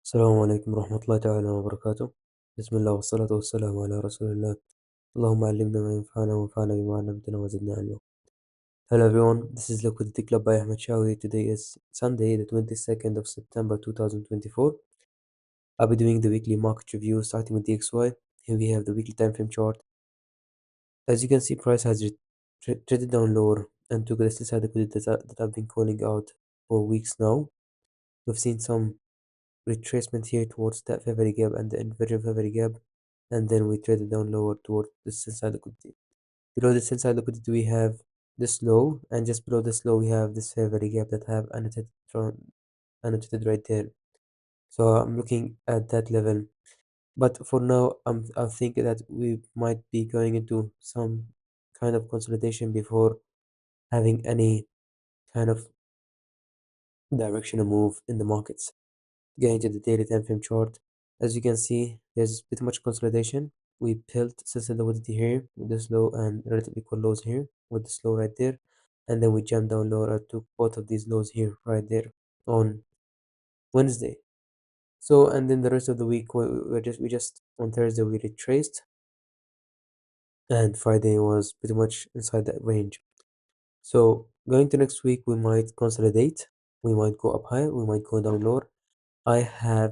السلام عليكم ورحمة الله تعالى وبركاته. بسم الله والصلاة والسلام على رسول الله. اللهم علمنا ما ينفعنا وانفعنا بما علمتنا وزدنا علما. Hello everyone, this is Liquidity Club by Ahmed Shawi. Today is Sunday, the 22nd of September 2024. I'll be doing the weekly market review starting with DXY. Here we have the weekly time frame chart. As you can see, price has traded down lower and took the sell liquidity that I've been calling out for weeks now. We've seen some retracement here towards that fair value gap and the inverted fair value gap, and then we traded down lower towards the sell side liquidity. Below the sell side liquidity we have this low, and just below this low we have this fair value gap that I have annotated right there. So I'm looking at that level, but for now I'm thinking that we might be going into some kind of consolidation before having any kind of directional move in the markets. Getting to the daily time frame chart, as you can see, there's pretty much consolidation. We built sell liquidity here with this low and relatively equal lows here with this low right there, and then we jumped down lower and took both of these lows here right there on Wednesday. So and then the rest of the week we just on Thursday we retraced, and Friday was pretty much inside that range. So going to next week we might consolidate, we might go up higher, we might go down lower. I have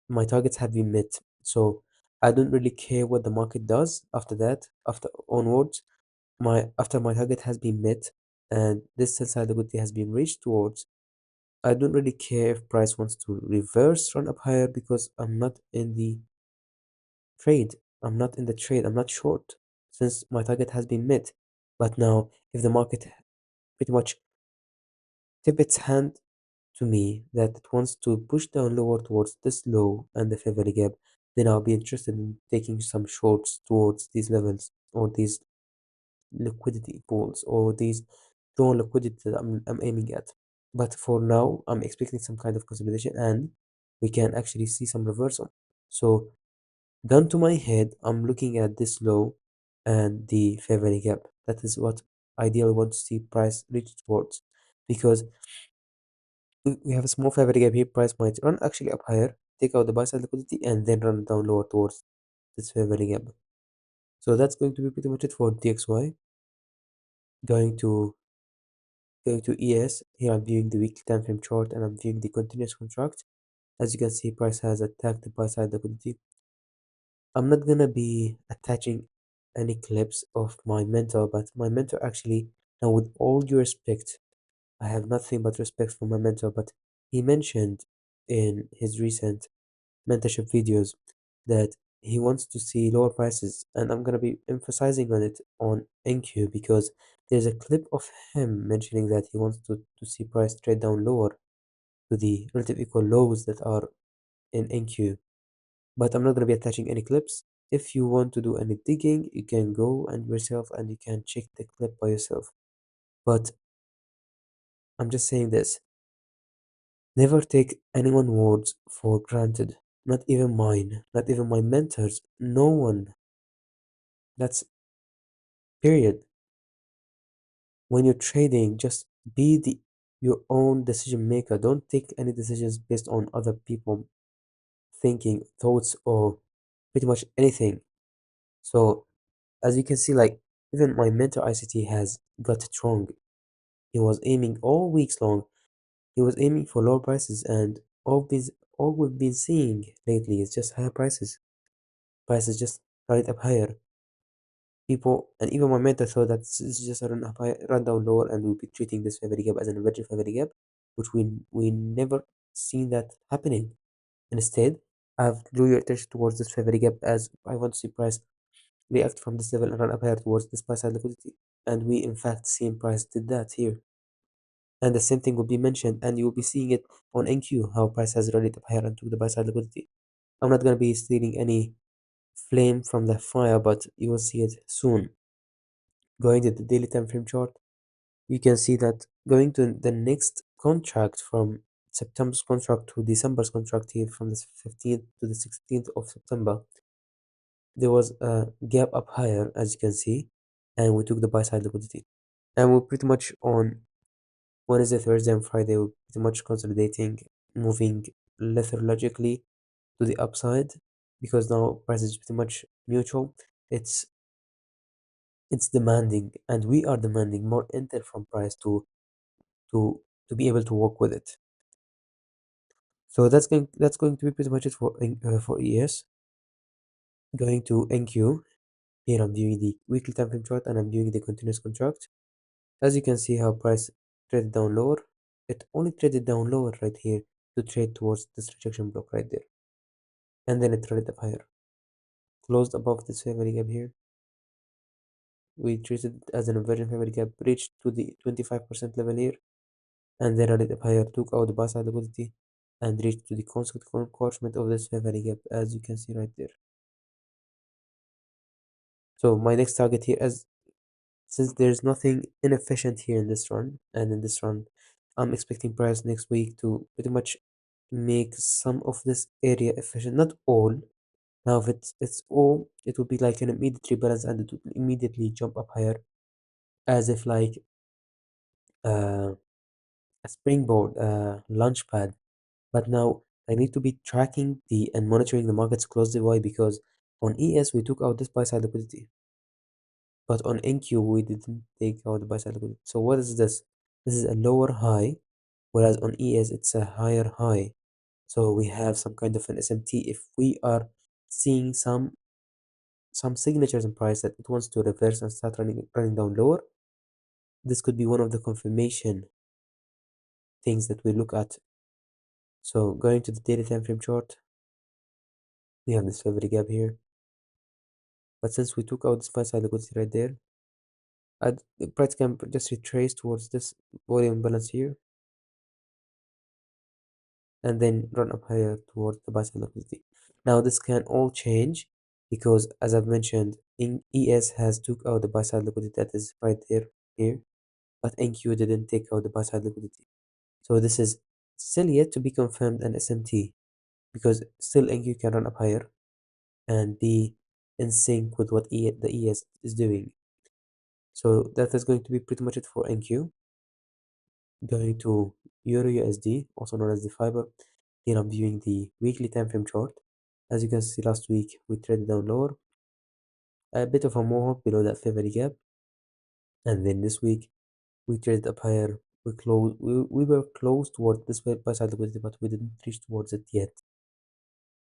my targets have been met. So I don't really care what the market does after that, after onwards. After my target has been met and this sell side liquidity has been reached towards, I don't really care if price wants to reverse run up higher because I'm not in the trade. I'm not in the trade. I'm not short since my target has been met. But now if the market pretty much tip its hand to me that it wants to push down lower towards this low and the fair value gap, then I'll be interested in taking some shorts towards these levels or these liquidity pools or these drawn liquidity that I'm aiming at. But for now, I'm expecting some kind of consolidation and we can actually see some reversal. So gun to my head, I'm looking at this low and the fair value gap. That is what ideally want to see price reach towards, because we have a small fair value gap here. Price might run actually up higher, take out the buy side liquidity, and then run down lower towards this fair value gap. So that's going to be pretty much it for DXY. Going to ES. Here I'm viewing the weekly time frame chart and I'm viewing the continuous contract. As you can see, price has attacked the buy side liquidity. I'm not gonna be attaching any clips of my mentor, but my mentor actually, now with all due respect, I have nothing but respect for my mentor, but he mentioned in his recent mentorship videos that he wants to see lower prices, and I'm gonna be emphasizing on it on NQ because there's a clip of him mentioning that he wants to see price trade down lower to the relative equal lows that are in NQ. But I'm not gonna be attaching any clips. If you want to do any digging, you can go and yourself and you can check the clip by yourself. But I'm just saying this. Never take anyone's words for granted. Not even mine, not even my mentors, no one. That's period. When you're trading, just be your own decision maker. Don't take any decisions based on other people thinking, thoughts, or pretty much anything. So as you can see, like even my mentor ICT has got it wrong. He was aiming all weeks long. He was aiming for lower prices, and all we've been seeing lately is just higher prices. Prices just right up higher. People and even my mentor thought that this is just a run up high, run down lower, and we'll be treating this favori gap as an inverted favori gap, which we never seen that happening. Instead, I've drew your attention towards this favori gap as I want to see price react from this level and run up higher towards this buy side liquidity. And we in fact seen price did that here. And the same thing will be mentioned, and you'll be seeing it on NQ how price has rallied up higher and took the buy side liquidity. I'm not gonna be stealing any flame from the fire, but you will see it soon. Going to the daily time frame chart, you can see that going to the next contract from September's contract to December's contract here from the 15th to the 16th of September, there was a gap up higher as you can see, and we took the buy side liquidity. And we're pretty much on Wednesday, Thursday, and Friday, we're pretty much consolidating, moving lethargically to the upside because now price is pretty much neutral. It's it's demanding, and we are demanding more intel from price to be able to work with it. So that's going to be pretty much it for ES. Going to NQ. Here I'm viewing the weekly time frame chart and I'm viewing the continuous contract. As you can see how price traded down lower. It only traded down lower right here to trade towards this rejection block right there. And then it traded up higher. Closed above this favorite gap here. We treated it as an inversion favorite gap, reached to the 25% level here, and then rallied up higher, took out the buy side liquidity, and reached to the consecutive encroachment of this favorite gap, as you can see right there. So my next target here is, since there's nothing inefficient here in this run, and in this run, I'm expecting price next week to pretty much make some of this area efficient, not all. Now, if it's all, it will be like an immediate rebalance, and it will immediately jump up higher, as if like uh, a springboard, launch pad. But now I need to be tracking the and monitoring the markets closely. Why? Because on ES we took out this buy side liquidity, but on NQ we didn't take out the buy side liquidity. So what is this? This is a lower high, whereas on ES it's a higher high. So we have some kind of an SMT. If we are seeing some signatures in price that it wants to reverse and start running down lower, this could be one of the confirmation things that we look at. So going to the daily time frame chart, we have this favorite gap here. But since we took out this buy side liquidity right there, the price can just retrace towards this volume balance here and then run up higher towards the buy side liquidity. Now this can all change because, as I've mentioned, in ES has took out the buy side liquidity that is right there here, but NQ didn't take out the buy side liquidity. So this is still yet to be confirmed an SMT because still NQ can run up higher and be in sync with what the ES is doing. So that is going to be pretty much it for NQ. Going to Euro USD, also known as the fiber. Here I'm viewing the weekly time frame chart. As you can see, last week we traded down lower, a bit of a mohawk below that favorite gap, and then this week we traded up higher. We were close towards this buy side liquidity, but we didn't reach towards it yet.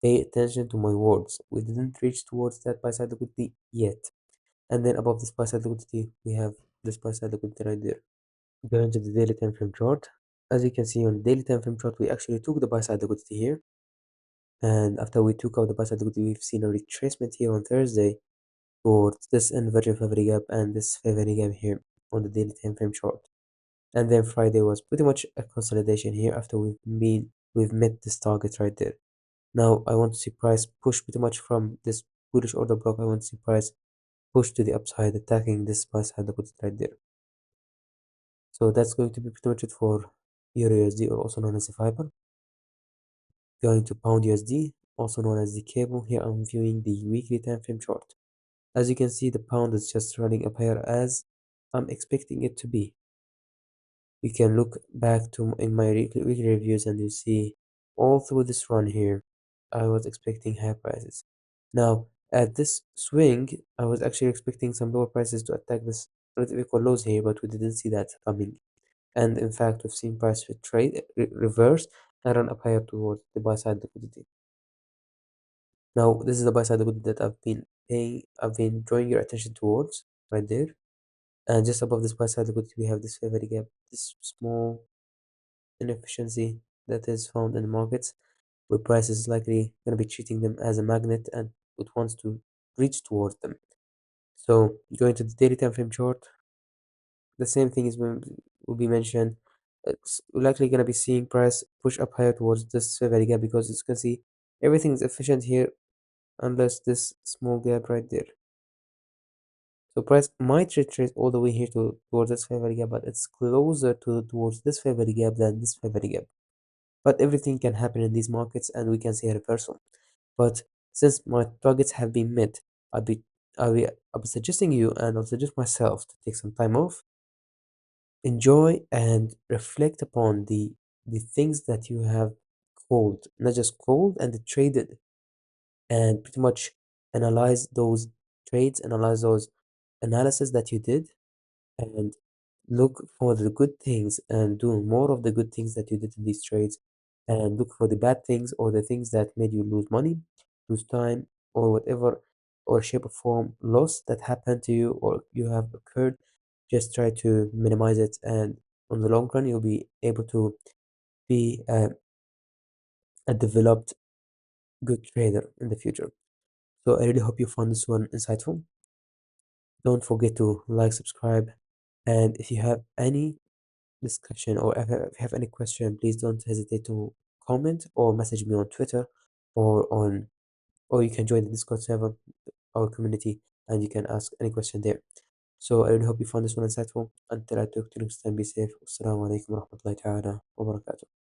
Pay attention to my words. We didn't reach towards that buy side liquidity yet. And then above this buy side liquidity, we have this buy side liquidity right there. Going to the daily time frame chart. As you can see on the daily time frame chart, we actually took the buy side liquidity here. And after we took out the buy side liquidity, we've seen a retracement here on Thursday towards this inverted favorite gap and this favorite gap here on the daily time frame chart. And then Friday was pretty much a consolidation here after we've met this target right there. Now I want to see price push pretty much from this bullish order block. I want to see price push to the upside, attacking this buy side liquidity right there. So that's going to be pretty much it for Euro USD, or also known as the fiber. Going to Pound USD, also known as the cable. Here I'm viewing the weekly time frame chart. As you can see, the pound is just running up higher as I'm expecting it to be. You can look back to in my weekly reviews and you see all through this run here, I was expecting higher prices. Now, at this swing, I was actually expecting some lower prices to attack this relative equal lows here, but we didn't see that coming. And in fact, we've seen price reverse and run up higher towards the buy side liquidity. Now, this is the buy side liquidity that I've been drawing your attention towards right there. And just above this buy side liquidity, we have this favorite gap, this small inefficiency that is found in the markets, where price is likely going to be treating them as a magnet and it wants to reach towards them. So going to the daily time frame chart, the same thing will be mentioned. It's likely going to be seeing price push up higher towards this favorite gap because as you can see, everything is efficient here unless this small gap right there. So price might retrace all the way here towards this favorite gap, but it's closer towards this favorite gap than this favorite gap. But everything can happen in these markets and we can see a reversal. But since my targets have been met, I'll be suggesting you and I'll suggest myself to take some time off, enjoy and reflect upon the things that you have cold, not just cold, and traded and pretty much analyze those trades, analyze those analysis that you did, and look for the good things and do more of the good things that you did in these trades, and look for the bad things or the things that made you lose money, lose time, or whatever, or shape or form loss that happened to you or you have occurred. Just try to minimize it, and on the long run, you'll be able to be a developed good trader in the future. So I really hope you found this one insightful. Don't forget to like, subscribe, and if you have any discussion or if you have any question, please don't hesitate to comment or message me on Twitter or on or you can join the Discord server, our community, and you can ask any question there. So I really hope you found this one insightful. Until I talk to you next time, be safe. Assalamu alaikum wa rahmatullahi ta'ala wa barakatuh.